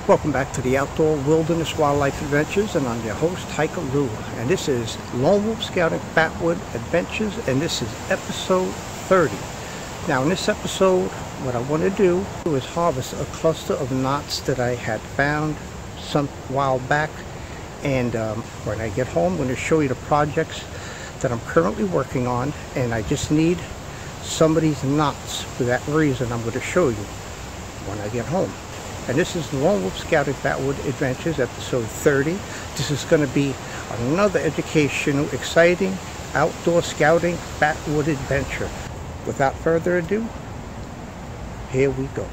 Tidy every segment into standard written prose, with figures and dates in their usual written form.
Welcome back to the Outdoor Wilderness Wildlife Adventures, and I'm your host, Hiker Lou. And this is Lone Wolf Scouting Fatwood Adventures, and this is episode 30. Now in this episode, what I want to do is harvest a cluster of knots that I had found some while back. And when I get home, I'm going to show you the projects that I'm currently working on, and I just need some of these knots. For that reason, I'm going to show you when I get home. And this is the Lone Wolf Scouting Fatwood Adventures, episode 30. This is going to be another educational, exciting, outdoor scouting fatwood adventure. Without further ado, here we go.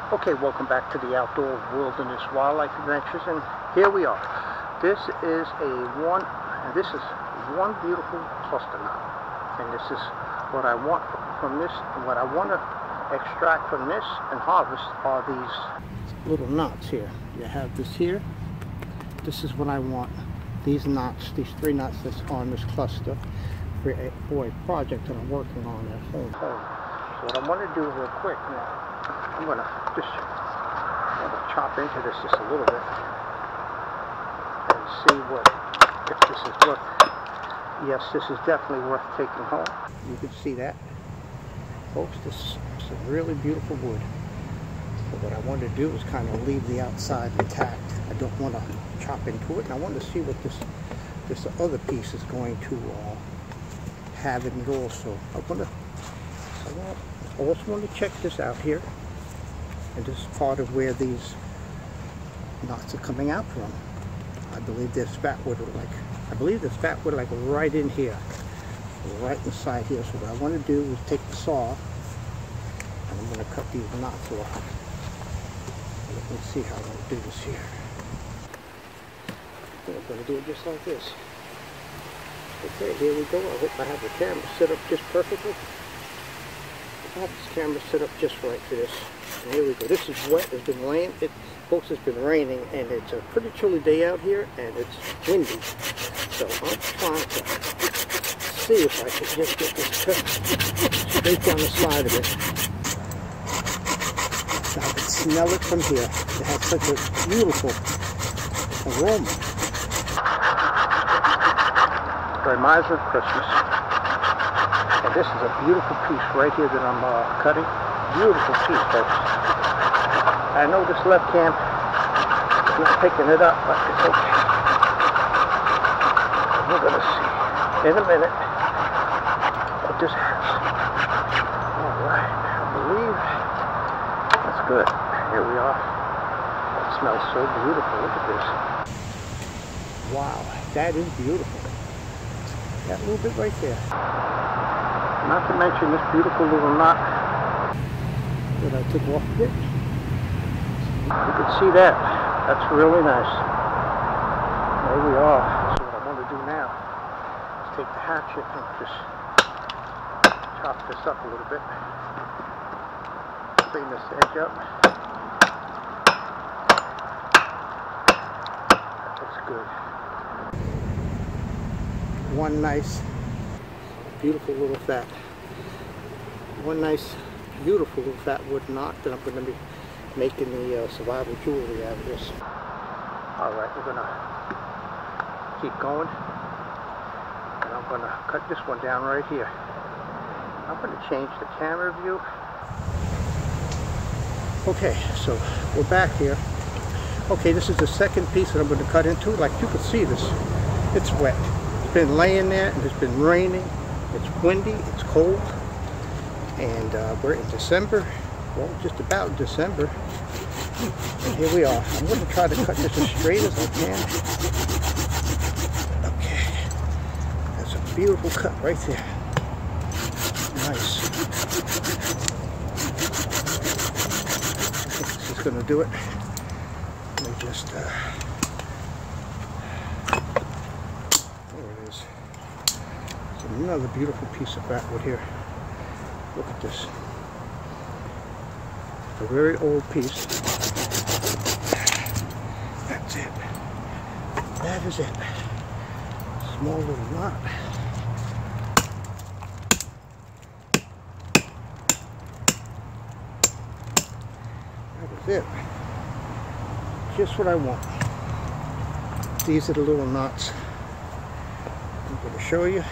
Okay, welcome back to the Outdoor Wilderness Wildlife Adventures, and here we are. This is one beautiful cluster knot, and this is what I want from this. What I want to extract from this and harvest are these little knots here. You have this here. This is what I want. These knots, these 3 knots that's on this cluster for a project that I'm working on at home. So what I want to do real quick now, I'm going to chop into this just a little bit and see if this is worth. Yes, this is definitely worth taking home. You can see that, folks. This is some really beautiful wood. But what I want to do is kind of leave the outside intact. I don't want to chop into it, and I want to see what this other piece is going to have in it also. I also want to check this out here. And this is part of where these knots are coming out from. I believe there's fatwood like right in here, right inside here. So what I want to do is take the saw, and I'm going to cut these knots off. Let me see how I'm going to do this here. I'm going to do it just like this. Okay, here we go. I hope I have the camera set up just perfectly. I have this camera set up just right for this. And here we go. This is wet. It's been raining. Folks, it's been raining, and it's a pretty chilly day out here, and it's windy. So I'm trying to see if I can just get this cut straight down the side of it. So I can smell it from here. It has such a beautiful aroma. It reminds me of Christmas. And this is a beautiful piece right here that I'm cutting. Beautiful piece, folks. I know this Redcamp is not picking it up, but it's okay. We're going to see in a minute what this has. Alright, I believe that's good. Here we are. It smells so beautiful. Look at this. Wow, that is beautiful. That little bit right there. Not to mention this beautiful little knot that I took off of it. You can see that. That's really nice. There we are. So what I want to do now is take the hatchet and just chop this up a little bit. Clean this edge up. That looks good. One nice, beautiful little beautiful little fatwood knot that I'm going to be making the survival jewelry out of this. Alright, we're going to keep going, and I'm going to cut this one down right here. I'm going to change the camera view. Okay, so we're back here. Okay, this is the second piece that I'm going to cut into. Like you can see this, it's wet. It's been laying there, and it's been raining. It's windy, it's cold, and we're in December, well, just about December. And here we are. I'm going to try to cut this as straight as I can. Okay. That's a beautiful cut right there. Nice. I think this is going to do it. Let me just, there it is. There's another beautiful piece of fatwood here. Look at this. A very old piece. That's it. That is it. Small little knot. That is it. Just what I want. These are the little knots I'm going to show you.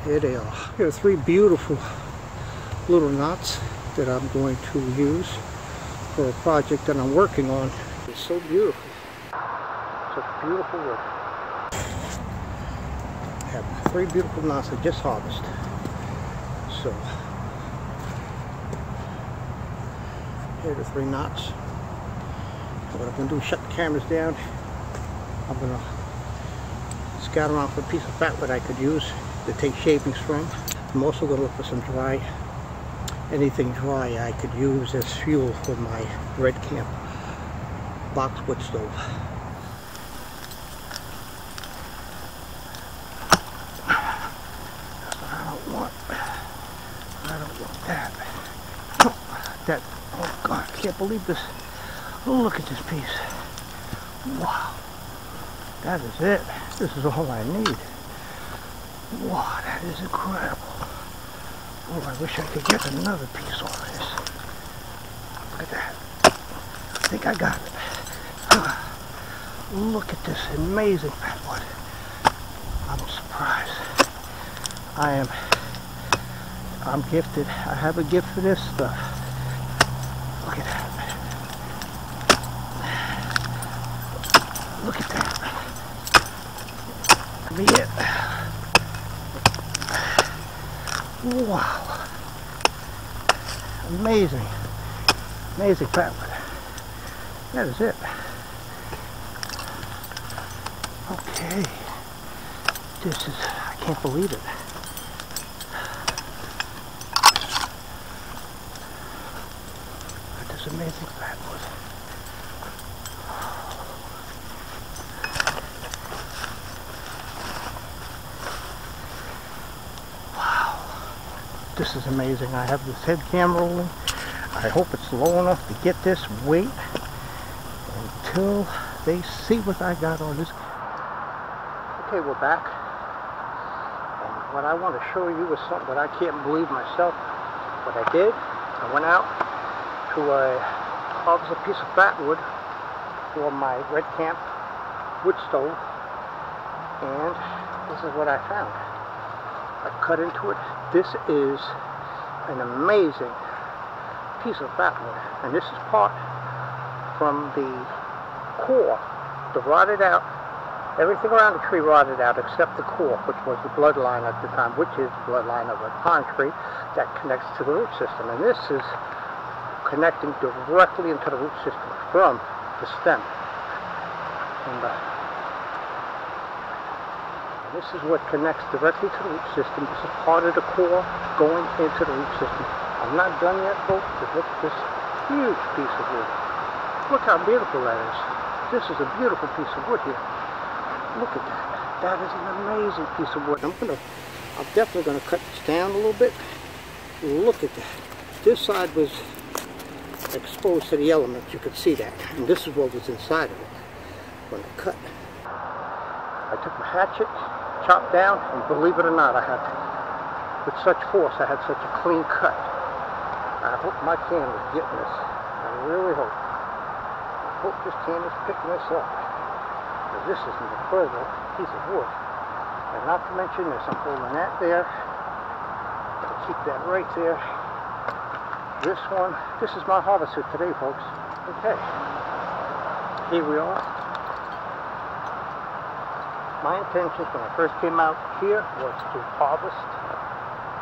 Here they are. Here are 3 beautiful little knots that I'm going to use for a project that I'm working on. It's so beautiful. Such beautiful work. I have 3 beautiful knots I just harvested. So, here are the 3 knots. What I'm going to do is shut the cameras down. I'm going to scout around for a piece of fatwood I could use to take shavings from. I'm also going to look for some dry, anything dry I could use as fuel for my Redcamp boxwood stove. That's what I don't want. I don't want that. That, oh God, I can't believe this. Look at this piece. Wow. That is it. This is all I need. Wow, that is incredible. Oh, I wish I could get another piece off this. Look at that. I think I got it. Look at this amazing fatwood. I'm surprised. I'm gifted. I have a gift for this stuff. Look at that. Look at that. Be it. Wow. Amazing. Amazing fatwood. That is it. Okay. This is, I can't believe it. That is amazing fatwood. This is amazing. I have this head cam rolling. I hope it's low enough to get this weight until they see what I got on this. Okay, we're back. And what I want to show you is something that I can't believe myself. What I did, I went out to harvest a piece of fatwood for my Redcamp wood stove, and this is what I found. I cut into it. This is an amazing piece of fatwood, and this is part from the core, the rotted out. Everything around the tree rotted out except the core, which was the bloodline at the time, which is the bloodline of a pine tree that connects to the root system. And this is connecting directly into the root system from the stem. And this is what connects directly to the root system. This is part of the core going into the root system. I'm not done yet, folks, but look at this huge piece of wood. Look how beautiful that is. This is a beautiful piece of wood here. Look at that. That is an amazing piece of wood. I'm definitely going to cut this down a little bit. Look at that. This side was exposed to the elements. You could see that. And this is what was inside of it when I cut. I took a hatchet, chopped down, and believe it or not, I had, with such force, I had such a clean cut. I hope my camera's getting this. I really hope. I hope this camera's picking this up. Because this is an incredible piece of wood. And not to mention this, I'm holding that there. I'll keep that right there. This one, this is my harvest for today, folks. Okay. Here we are. My intention when I first came out here was to harvest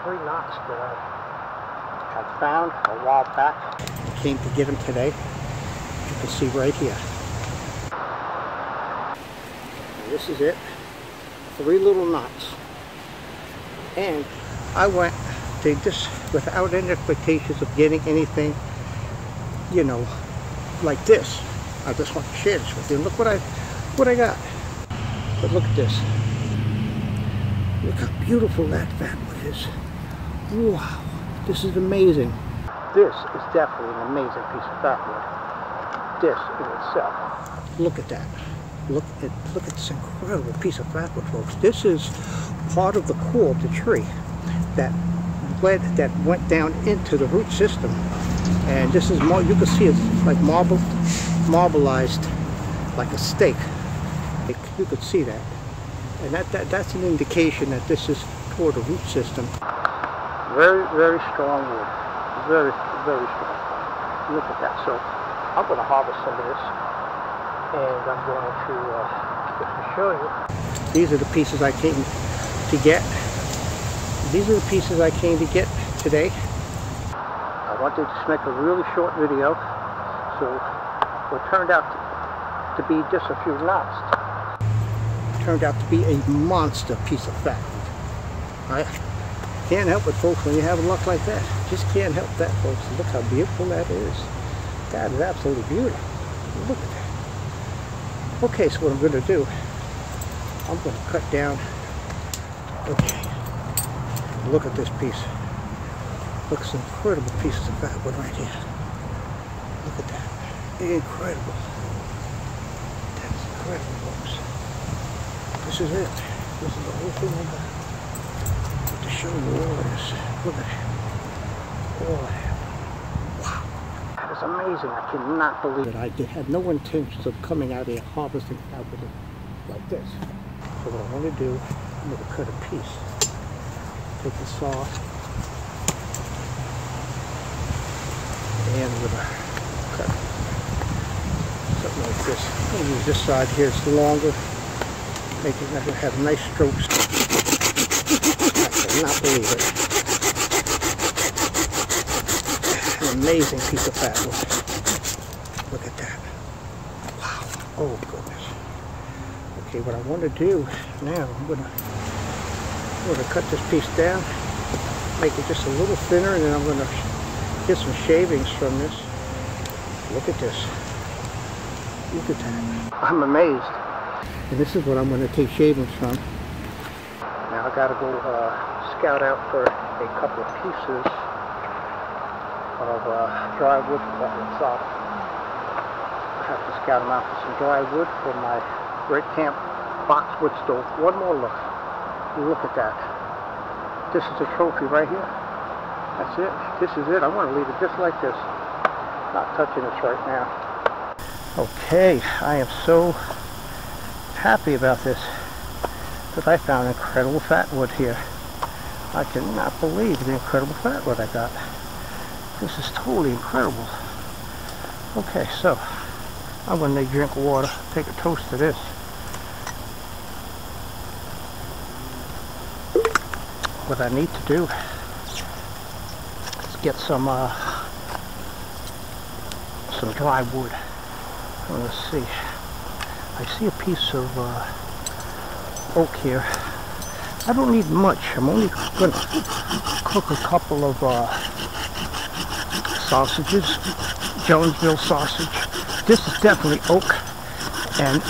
3 knots that I I found a while back. I came to get them today. You can see right here. And this is it. 3 little knots. And I went to this without any expectations of getting anything, you know, like this. I just want to share this with you. Look what I got. But look at this. Look how beautiful that fatwood is. Wow, this is amazing. This is definitely an amazing piece of fatwood. This in itself. Look at that. Look at this incredible piece of fatwood, folks. This is part of the core of the tree that went down into the root system. And this is more, you can see it's like marbleized, like a steak. You could see that. And that's an indication that this is toward the root system. Very, very strong wood. Very, very strong. Look at that. So I'm going to harvest some of this, and I'm going to show you. These are the pieces I came to get. These are the pieces I came to get today. I wanted to make a really short video, so what turned out to be just a few knots turned out to be a monster piece of fatwood. I can't help it, folks, when you have luck like that. Just can't help that, folks. Look how beautiful that is. That is absolutely beautiful. Look at that. Okay, so what I'm going to do, I'm going to cut down. Okay, look at this piece. Look, some incredible pieces of fatwood right here. Look at that. Incredible. That's incredible, folks. This is it. This is the whole thing I got. To show you all this. Look at that. All that. Wow. That is amazing. I cannot believe it. I had no intentions of coming out here harvesting fatwood like this. So what I want to do, I'm going to cut a piece. Take the saw. And I'm going to cut something like this. I'm going to use this side here. It's longer. Making it have nice strokes. I cannot believe it. An amazing piece of fatwood. Look at that. Wow. Oh goodness. Okay, what I want to do now, I'm going to cut this piece down, make it just a little thinner, and then I'm going to get some shavings from this. Look at this. Look at that. I'm amazed. And this is what I'm going to take shavings from. Now I got to go scout out for a couple of pieces of dry wood from that one soft. I have to scout them out for some dry wood for my Redcamp boxwood stove. One more look. Look at that. This is a trophy right here. That's it. This is it. I want to leave it just like this. Not touching this right now. Okay, I am so happy about this, because I found incredible fatwood here. I cannot believe the incredible fatwood I got. This is totally incredible. Okay, so I'm going to need a drink of water, take a toast to this. What I need to do is get some dry wood. Let's see. I see a piece of oak here. I don't need much. I'm only going to cook a couple of sausages, Jonesville sausage. This is definitely oak, and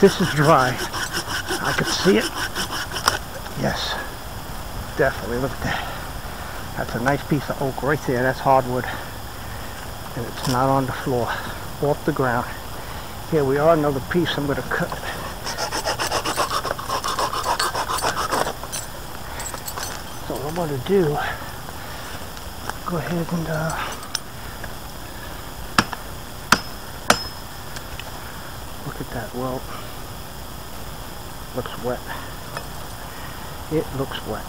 this is dry. I can see it. Yes, definitely. Look at that. That's a nice piece of oak right there. That's hardwood, and it's not on the floor, off the ground. Here we are, another piece I'm going to cut. So what I'm going to do, go ahead and look at that. Well, looks wet. It looks wet.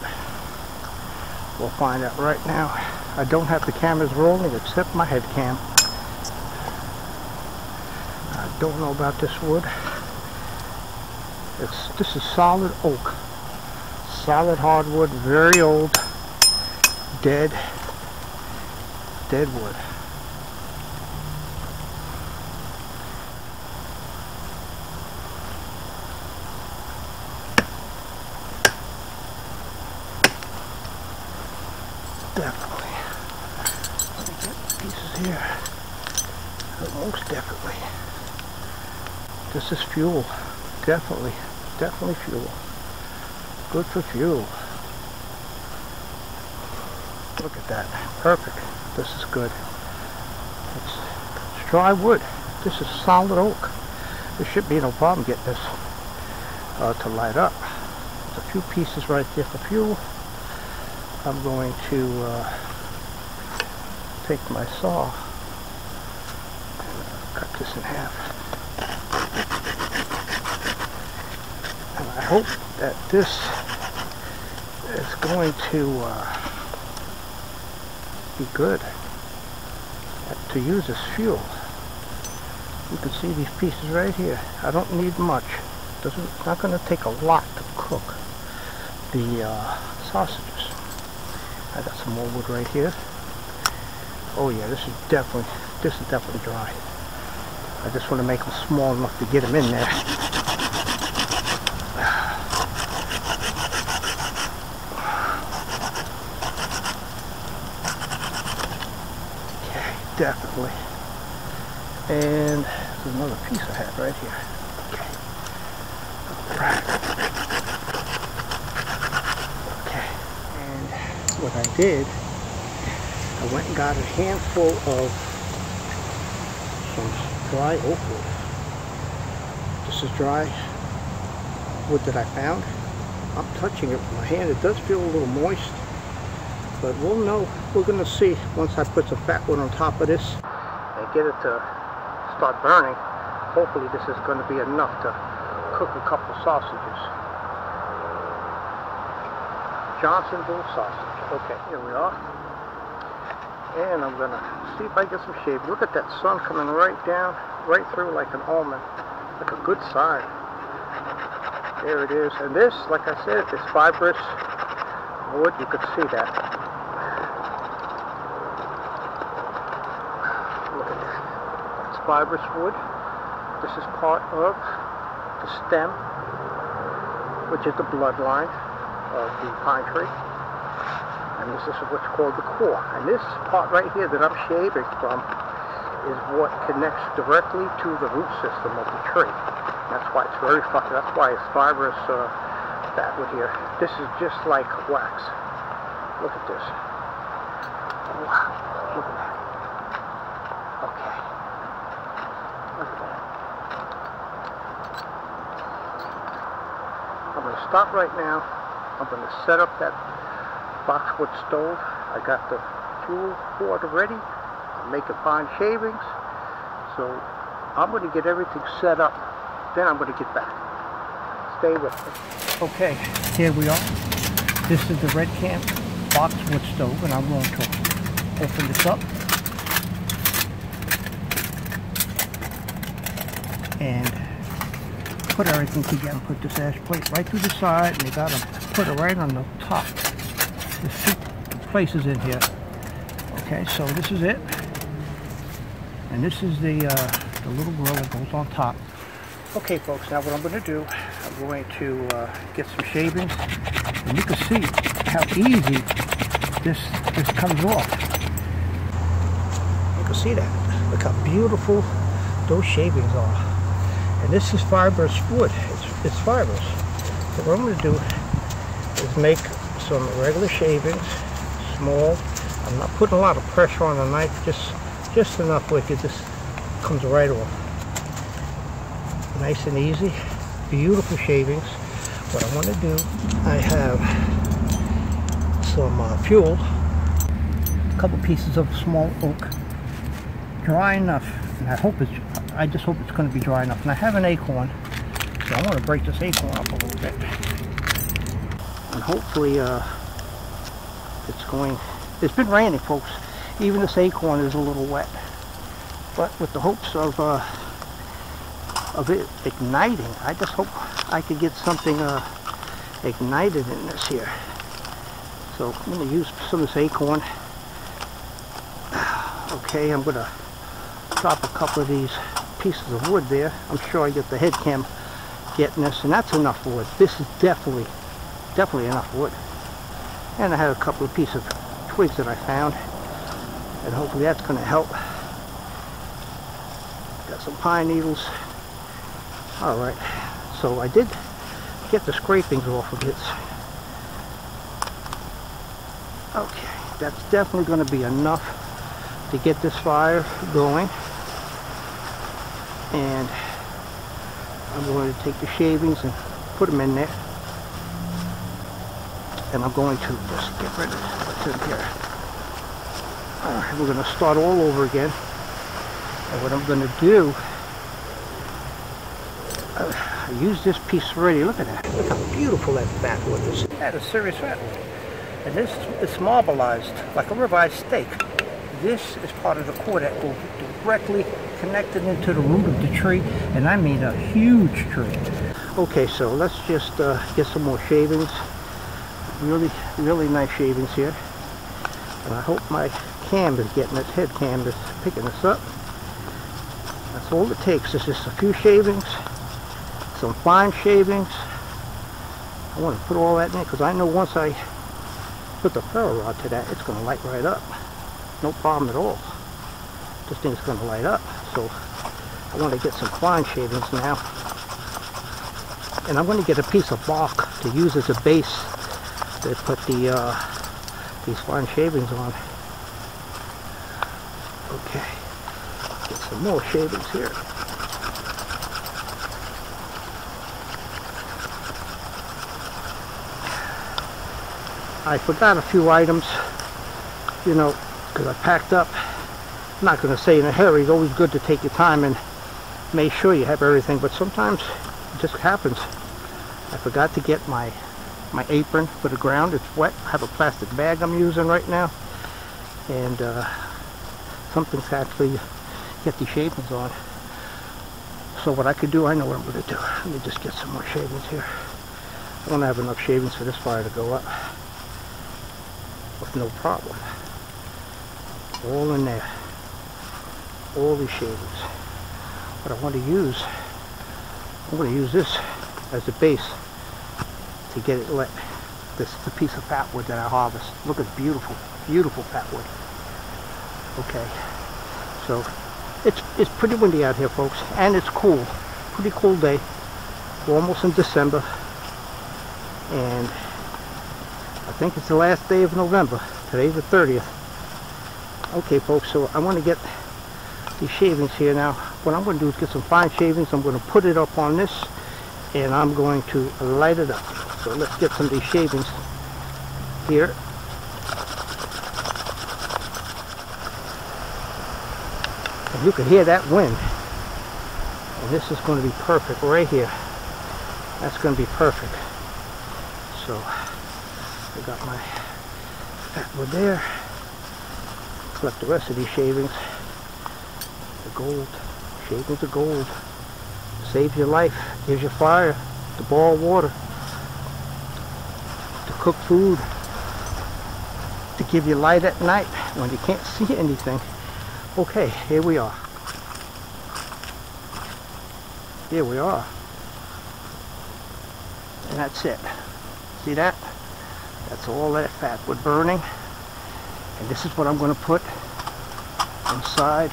We'll find out right now. I don't have the cameras rolling except my head cam. Don't know about this wood. This is solid oak, solid hardwood, very old, dead. dead wood. Definitely. Let me get pieces here. Most definitely. This is fuel. Definitely fuel. Good for fuel. Look at that. Perfect. This is good. It's dry wood. This is solid oak. There should be no problem getting this to light up. There's a few pieces right there for fuel. I'm going to take my saw and cut this in half. And I hope that this is going to be good to use as fuel. You can see these pieces right here. I don't need much. It's not going to take a lot to cook the sausages. I got some more wood right here. Oh yeah, this is definitely dry. I just want to make them small enough to get them in there. Okay, definitely. And there's another piece I have right here. Okay. Alright. Okay. And what I did, I went and got a handful of some dry oak wood. This is dry wood that I found. I'm touching it with my hand. It does feel a little moist, but we'll know. We're going to see once I put some fatwood on top of this and get it to start burning. Hopefully this is going to be enough to cook a couple sausages. Johnsonville sausage. Okay, here we are. And I'm going to see if I get some shade. Look at that sun coming right down, right through like an almond. Like a good sign. There it is. And this, like I said, this fibrous wood, you could see that. Look at that. It's fibrous wood. This is part of the stem, which is the bloodline of the pine tree. And this is what's called the core. And this part right here that I'm shaving from is what connects directly to the root system of the tree. That's why it's very fucking, that's why it's fibrous fatwood here. This is just like wax. Look at this. Wow. Look at that. Okay. Look at that. I'm going to stop right now. I'm going to set up that boxwood stove. I got the fuel water ready. I'm making fine shavings. So I'm going to get everything set up. Then I'm going to get back. Stay with me. Okay, here we are. This is the Redcamp boxwood stove, and I'm going to open this up and put everything together. Put this ash plate right through the side, and you got to put it right on the top. There's two places in here. Okay, so this is it, and this is the little grill that goes on top. Okay, folks. Now what I'm going to do, I'm going to get some shavings, and you can see how easy this comes off. You can see that. Look how beautiful those shavings are. And this is fibrous wood. It's fibrous. So what I'm going to do is make some regular shavings, small. I'm not putting a lot of pressure on the knife, just enough where it just comes right off. Nice and easy, beautiful shavings. What I want to do, I have some fuel, a couple pieces of small oak, dry enough, and I just hope it's going to be dry enough. And I have an acorn, so I want to break this acorn up a little bit. And hopefully it's been raining, folks. Even this acorn is a little wet. But with the hopes of it igniting, I just hope I could get something ignited in this here. So I'm going to use some of this acorn. Okay, I'm gonna drop a couple of these pieces of wood there. I'm sure I get the head cam getting this, and that's enough wood. This is definitely enough wood. And I had a couple of pieces of twigs that I found, and hopefully that's gonna help. Got some pine needles. All right, so I did get the scrapings off of it. Okay, that's definitely going to be enough to get this fire going. And I'm going to take the shavings and put them in there. And I'm going to just get rid of what's in here. Alright, we're going to start all over again. And what I'm going to do, I use this piece already. Look at that. Look how beautiful that fatwood is. That is serious fatwood. And this is marbleized like a ribeye steak. This is part of the core that will directly connected into the root of the tree, and I mean a huge tree. Okay, so let's just get some more shavings. Really nice shavings here. And I hope my cam is getting it, head cam is picking this up. That's all it takes. It's just a few shavings, some fine shavings. I want to put all that in there because I know once I put the ferro rod to that, it's going to light right up. No problem at all. This thing's going to light up. So I want to get some fine shavings now. And I'm going to get a piece of bark to use as a base to put these fine shavings on. Okay. Get some more shavings here. I forgot a few items, you know, because I packed up. I'm not going to say in a hurry. It's always good to take your time and make sure you have everything, but sometimes it just happens. I forgot to get my apron for the ground. It's wet. I have a plastic bag I'm using right now, and something's actually get these shavings on. So what I could do, I know what I'm going to do. Let me just get some more shavings here. I don't have enough shavings for this fire to go up with no problem. All in there. All these shavings. What I want to use, I'm going to use this as a base to get it lit. This is a piece of fatwood that I harvest. Look at beautiful, beautiful fatwood. Okay, so it's pretty windy out here, folks, and it's cool. Pretty cool day. We're almost in December, and I think it's the last day of November. Today's the 30th. Okay, folks, so I want to get these shavings here now. What I'm going to do is get some fine shavings. I'm going to put it up on this, and I'm going to light it up. So let's get some of these shavings here. And you can hear that wind. And this is going to be perfect right here. That's going to be perfect. So I got my fatwood there. Collect the rest of these shavings. The gold. Shavings of gold. Saves your life. Gives you fire. To boil water. To cook food. To give you light at night when you can't see anything. Okay, here we are. Here we are. And that's it. See that? That's all that fatwood burning. And this is what I'm going to put inside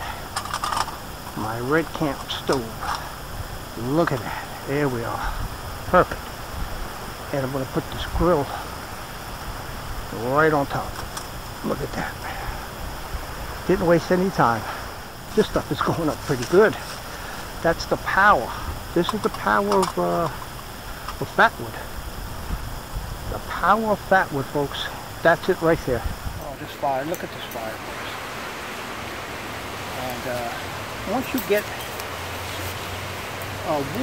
my Redcamp stove. Look at that. There we are. Perfect. And I'm going to put this grill right on top. Look at that. Didn't waste any time. This stuff is going up pretty good. That's the power. This is the power of fatwood. The power of fatwood, folks. That's it right there. Oh, this fire. Look at this fire, folks. And once you get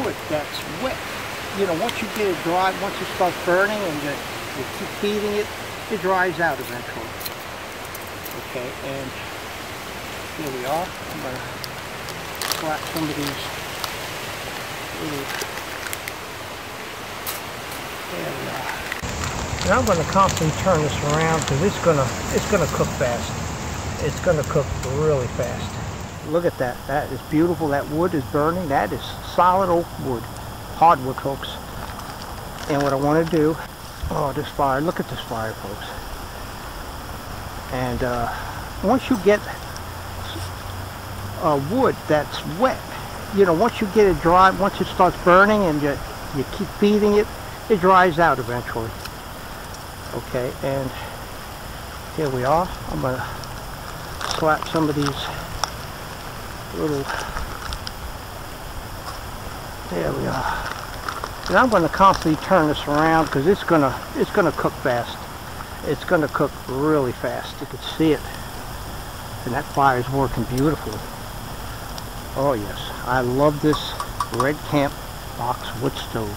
wood that's wet, you know, once you get it dry, once it starts burning and you keep feeding it, it dries out eventually. Okay, and here we are. I'm going to slap some of these. There we are. And I'm going to constantly turn this around because it's gonna cook fast. it's gonna cook really fast. Look at that. That is beautiful. That wood is burning. That is solid oak wood, hardwood, folks. And what I want to do, oh, this fire, look at this fire, folks. And once you get wood that's wet, you know, once you get it dry, once it starts burning and you keep feeding it, it dries out eventually. Okay, and here we are. I'm going to slap some of these little, there we are. And I'm going to constantly turn this around because it's going to cook fast. It's going to cook really fast. You can see it. And that fire is working beautifully. Oh yes, I love this Redcamp boxwood stove.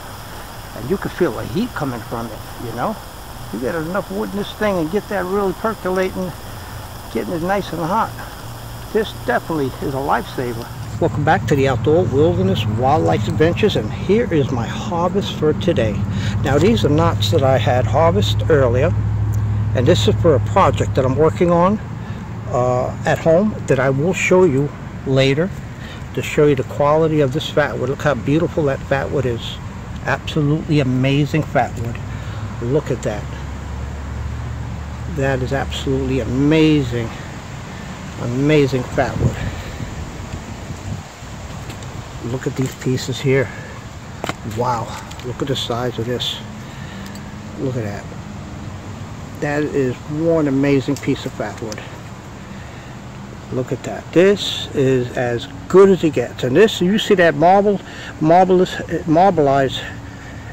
And you can feel the heat coming from it, you know. You get enough wood in this thing and get that really percolating, getting it nice and hot. This definitely is a lifesaver. Welcome back to the Outdoor Wilderness Wildlife Adventures, and here is my harvest for today. Now these are knots that I had harvested earlier, and this is for a project that I'm working on at home that I will show you later to show you the quality of this fatwood. Look how beautiful that fatwood is. Absolutely amazing fatwood. Look at that. That is absolutely amazing. Amazing fatwood. Look at these pieces here. Wow. Look at the size of this. Look at that. That is one amazing piece of fatwood. Look at that. This is as good as it gets. And this, you see that marbleized,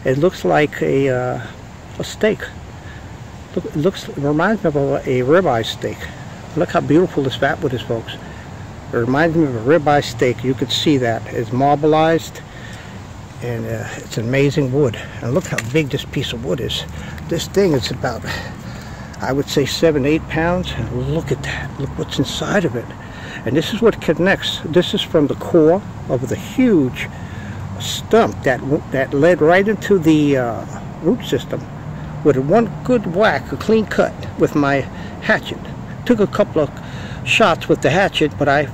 it looks like a steak. Look, it reminds me of a ribeye steak. Look how beautiful this fatwood is, folks. It reminds me of a ribeye steak. You could see that. It's marbleized, and it's amazing wood. And look how big this piece of wood is. This thing is about, I would say, 7-8 pounds. And look at that. Look what's inside of it. And this is what connects. This is from the core of the huge stump that led right into the root system. With one good whack, a clean cut with my hatchet. Took a couple of shots with the hatchet, but I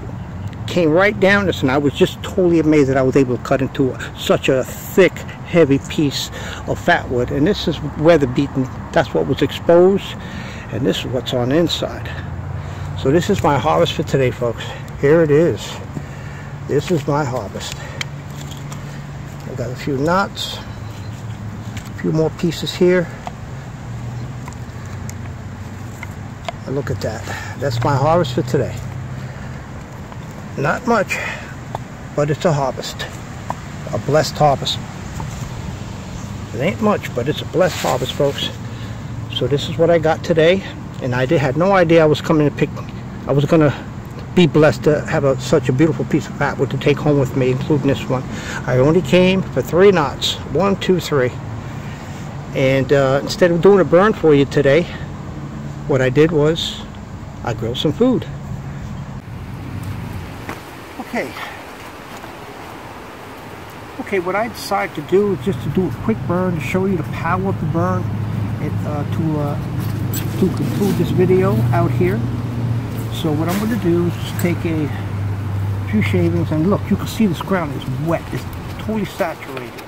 came right down this, and I was just totally amazed that I was able to cut into such a thick, heavy piece of fatwood. And this is weather beaten. That's what was exposed, and this is what's on the inside. So this is my harvest for today, folks. Here it is. This is my harvest. I got a few knots, a few more pieces here. And look at that. That's my harvest for today. Not much, but it's a harvest. A blessed harvest. It ain't much, but it's a blessed harvest, folks. So this is what I got today, and I had no idea I was coming to pick. I was gonna be blessed to have such a beautiful piece of fatwood to take home with me, including this one. I only came for 3 knots. 1, 2, 3. And instead of doing a burn for you today, what I did was I grilled some food. Okay, what I decided to do is just to do a quick burn to show you the power of the burn to conclude this video out here. So what I'm going to do is just take a few shavings, and look, you can see this ground is wet. It's totally saturated.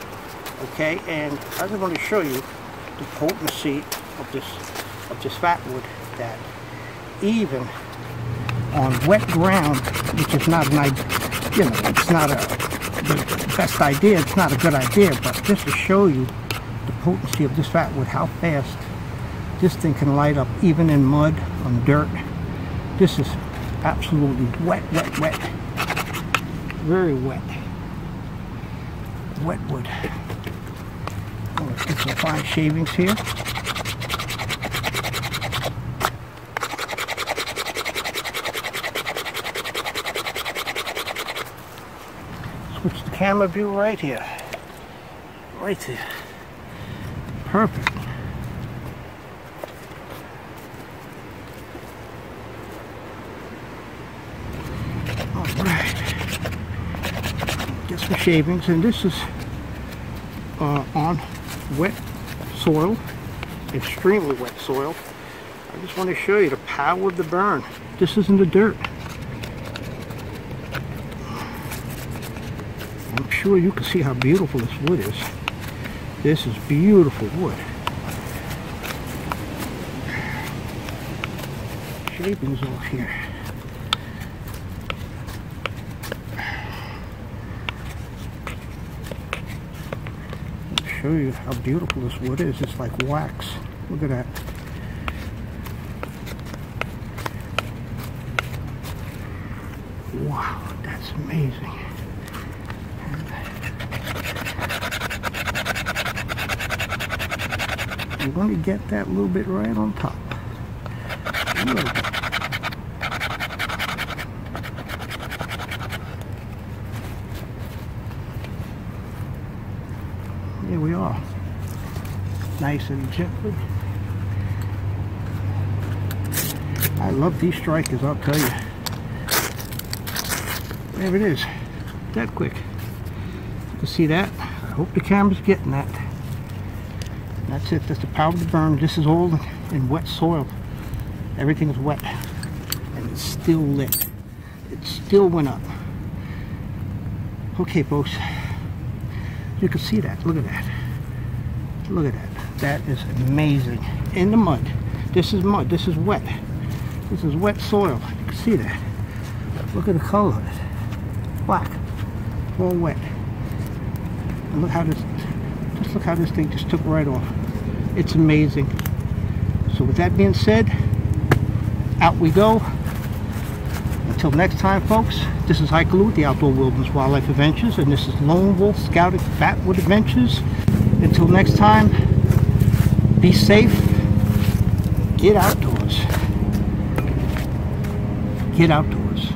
Okay, and I'm going to show you the potency of this fatwood, that even on wet ground, which is not an idea, you know, it's not the best idea, it's not a good idea, but just to show you the potency of this fatwood, how fast this thing can light up even in mud, on dirt. This is absolutely wet, wet, wet. Very wet. Wet wood. I'm going to get some fine shavings here. Switch the camera view right here. Right there. Perfect. Alright. Get some shavings, and this is on wet soil, extremely wet soil. I I just want to show you the power of the burn. This isn't the dirt. I'm sure you can see how beautiful this wood is. This is beautiful wood. Shavings off here. I'll show you how beautiful this wood is. It's like wax. Look at that. Wow, that's amazing. I'm going to get that little bit right on top. A little bit. Here we are. Nice and gently. I love these strikers, I'll tell you. There it is. That quick. You can see that. I hope the camera's getting that. That's it. That's the power of the burn. This is all in wet soil. Everything is wet. And it's still lit. It still went up. Okay, folks. You can see that. Look at that. Look at that. That is amazing. In the mud. This is mud. This is wet. This is wet soil. You can see that. Look at the color of it. Black. All wet. And look how this, just look how this thing just took right off. It's amazing. So with that being said, out we go. Until next time, folks, this is Hiker Lou with the Outdoor Wilderness Wildlife Adventures, and this is Lone Wolf Scouting Fatwood Adventures. Until next time, be safe, get outdoors. Get outdoors.